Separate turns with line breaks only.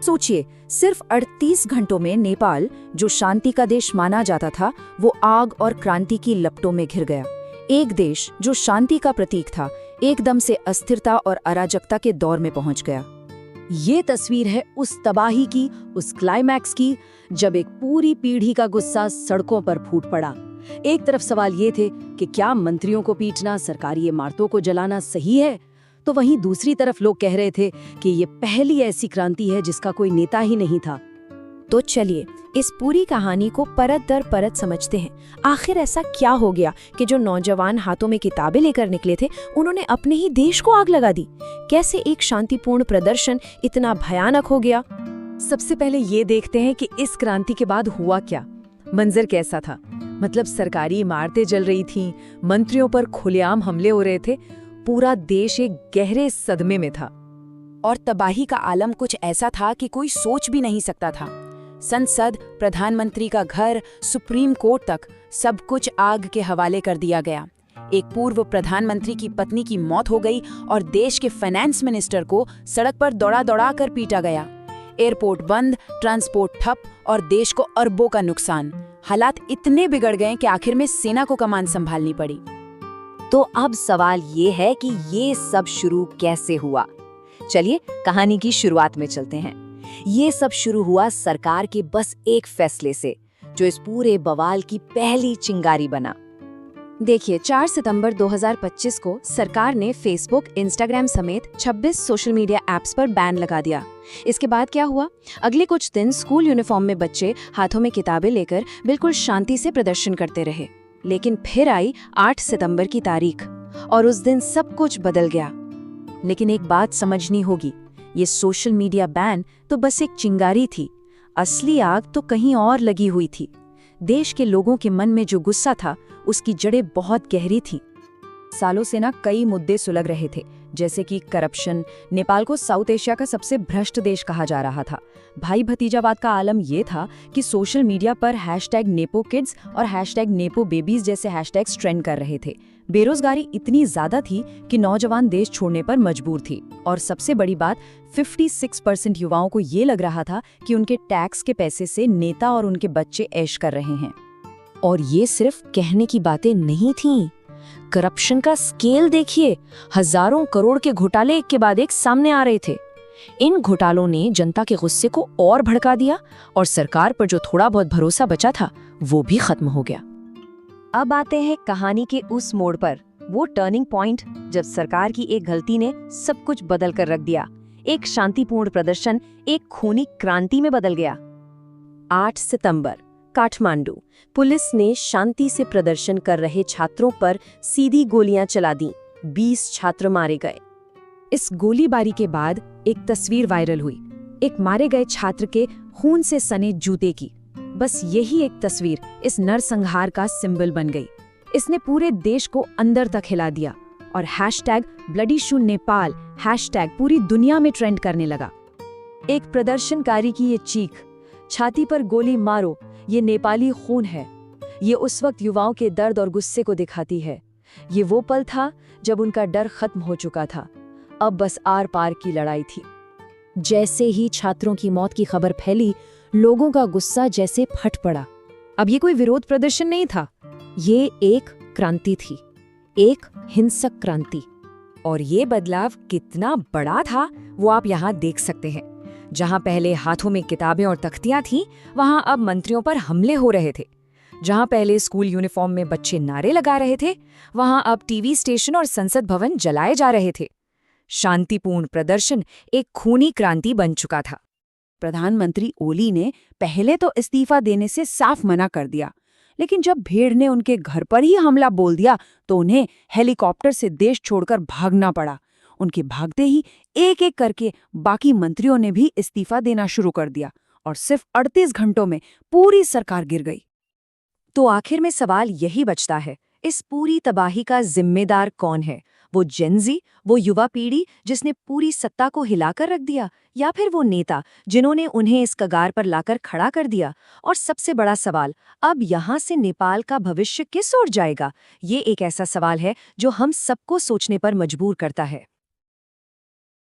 सोचिए, सिर्फ 38 घंटों में नेपाल, जो शांति का देश माना जाता था, वो आग और क्रांति की लपटों में घिर गया। एक देश जो शांति का प्रतीक था, एकदम से अस्थिरता और अराजकता के दौर में पहुंच गया।
ये तस्वीर है उस तबाही की, उस क्लाइमैक्स की, जब एक पूरी पीढ़ी का गुस्सा सड़कों पर फूट पड़ा। एक तरफ सवाल ये थे कि क्या मंत्रियों को पीटना, सरकारी इमारतों को जलाना सही है, तो वहीं दूसरी तरफ लोग कह रहे थे कि ये पहली ऐसी क्रांति है जिसका कोई नेता ही नहीं था।
तो चलिए इस पूरी कहानी को परत दर परत समझते हैं। आखिर ऐसा क्या हो गया कि जो नौजवान हाथों में किताबें लेकर निकले थे, उन्होंने अपने ही देश को आग लगा दी? कैसे एक शांतिपूर्ण प्रदर्शन इतना भयानक हो गया?
सबसे पहले ये देखते हैं कि इस क्रांति के बाद हुआ क्या। मंजर कैसा था? मतलब सरकारी इमारतें जल रही थीं, मंत्रियों पर खुलेआम हमले हो रहे थे, पूरा देश एक गहरे सदमे में था।
और तबाही का आलम कुछ ऐसा था कि कोई सोच भी नहीं सकता था। संसद, प्रधानमंत्री का घर, सुप्रीम कोर्ट तक सब कुछ आग के हवाले कर दिया गया। एक पूर्व प्रधानमंत्री की पत्नी की मौत हो गई और देश के फाइनेंस मिनिस्टर को सड़क पर दौड़ा दौड़ा कर पीटा गया। एयरपोर्ट बंद, ट्रांसपोर्ट ठप और देश को अरबों का नुकसान। हालात इतने बिगड़ गए कि आखिर में सेना को कमान संभालनी पड़ी।
तो अब सवाल ये है कि ये सब शुरू कैसे हुआ? चलिए कहानी की शुरुआत में चलते हैं। ये सब शुरू हुआ सरकार के बस एक फैसले से, जो इस पूरे बवाल की पहली चिंगारी बना। देखिए, 4 सितंबर 2025 को सरकार ने फेसबुक, इंस्टाग्राम समेत 26 सोशल मीडिया ऐप्स पर बैन लगा दिया। इसके बाद क्या हुआ? अगले कुछ दिन स्कूल यूनिफॉर्म में बच्चे हाथों में किताबें लेकर बिल्कुल शांति से प्रदर्शन करते रहे। लेकिन फिर आई 8 सितंबर की तारीख और उस दिन सब कुछ बदल गया।
लेकिन एक बात समझनी होगी, ये सोशल मीडिया बैन तो बस एक चिंगारी थी। असली आग तो कहीं और लगी हुई थी। देश के लोगों के मन में जो गुस्सा था, उसकी जड़ें बहुत गहरी थीं। सालों से कई मुद्दे सुलग रहे थे, जैसे कि करप्शन। नेपाल को साउथ एशिया का सबसे भ्रष्ट देश कहा जा रहा था। भाई भतीजावाद का आलम ये था कि सोशल मीडिया पर #नेपोकिड्स और #नेपोबेबीज जैसे हैशटैग्स ट्रेंड कर रहे थे। बेरोजगारी इतनी ज्यादा थी कि नौजवान देश छोड़ने पर मजबूर थी। और सबसे बड़ी बात, 56% युवाओं को ये लग रहा था कि उनके टैक्स के पैसे से नेता और उनके बच्चे ऐश कर रहे हैं।
और ये सिर्फ कहने की बातें नहीं थीं। करप्शन का स्केल देखिए, हजारों करोड़ के घोटाले एक के बाद एक सामने आ रहे थे। इन घोटालों ने जनता के गुस्से को और भड़का दिया और सरकार पर जो थोड़ा बहुत भरोसा बचा था, वो भी खत्म हो गया। अब आते हैं कहानी के उस मोड़ पर, वो टर्निंग पॉइंट जब सरकार की एक गलती ने सब कुछ बदल कर रख दिया। एक शांतिपूर्ण प्रदर्शन एक खूनी क्रांति में बदल गया। 8 सितंबर, काठमांडू। पुलिस ने शांति से प्रदर्शन कर रहे छात्रों पर सीधी गोलियां चला दी। 20 छात्र मारे गए।
इस गोलीबारी के बाद एक तस्वीर वायरल हुई, एक मारे गए छात्र के खून से सने जूते की। बस यही एक तस्वीर इस नरसंहार का सिंबल बन गई। इसने पूरे देश को अंदर तक हिला दिया और #BloodyShoeNepal हैशटैग पूरी दुनिया में ट्रेंड करने लगा।
एक प्रदर्शनकारी की ये चीख, छाती पर गोली मारो, ये नेपाली खून है, ये उस वक्त युवाओं के दर्द और गुस्से को दिखाती है। ये वो पल था जब उनका डर खत्म हो चुका था, अब बस आर पार की लड़ाई थी।
जैसे ही छात्रों की मौत की खबर फैली, लोगों का गुस्सा जैसे फट पड़ा। अब ये कोई विरोध प्रदर्शन नहीं था, ये एक क्रांति थी, एक हिंसक क्रांति।
और ये बदलाव कितना बड़ा था वो आप यहाँ देख सकते हैं। जहाँ पहले हाथों में किताबें और तख्तियां थीं, वहाँ अब मंत्रियों पर हमले हो रहे थे। जहाँ पहले स्कूल यूनिफॉर्म में बच्चे नारे लगा रहे थे, वहाँ अब टीवी स्टेशन और संसद भवन जलाए जा रहे थे। शांतिपूर्ण प्रदर्शन एक खूनी क्रांति बन चुका था।
प्रधानमंत्री ओली ने पहले तो इस्तीफा देने से साफ मना कर दिया, लेकिन जब भीड़ ने उनके घर पर ही हमला बोल दिया तो उन्हें हेलीकॉप्टर से देश छोड़कर भागना पड़ा। उनके भागते ही एक एक करके बाकी मंत्रियों ने भी इस्तीफा देना शुरू कर दिया और सिर्फ 38 घंटों में पूरी सरकार गिर गई।
तो आखिर में सवाल यही बचता है, इस पूरी तबाही का जिम्मेदार कौन है? वो जेनजी, वो युवा पीढ़ी जिसने पूरी सत्ता को हिलाकर रख दिया, या फिर वो नेता जिन्होंने उन्हें इस कगार पर लाकर खड़ा कर दिया? और सबसे बड़ा सवाल, अब यहाँ से नेपाल का भविष्य किस ओर जाएगा? ये एक ऐसा सवाल है जो हम सबको सोचने पर मजबूर करता है।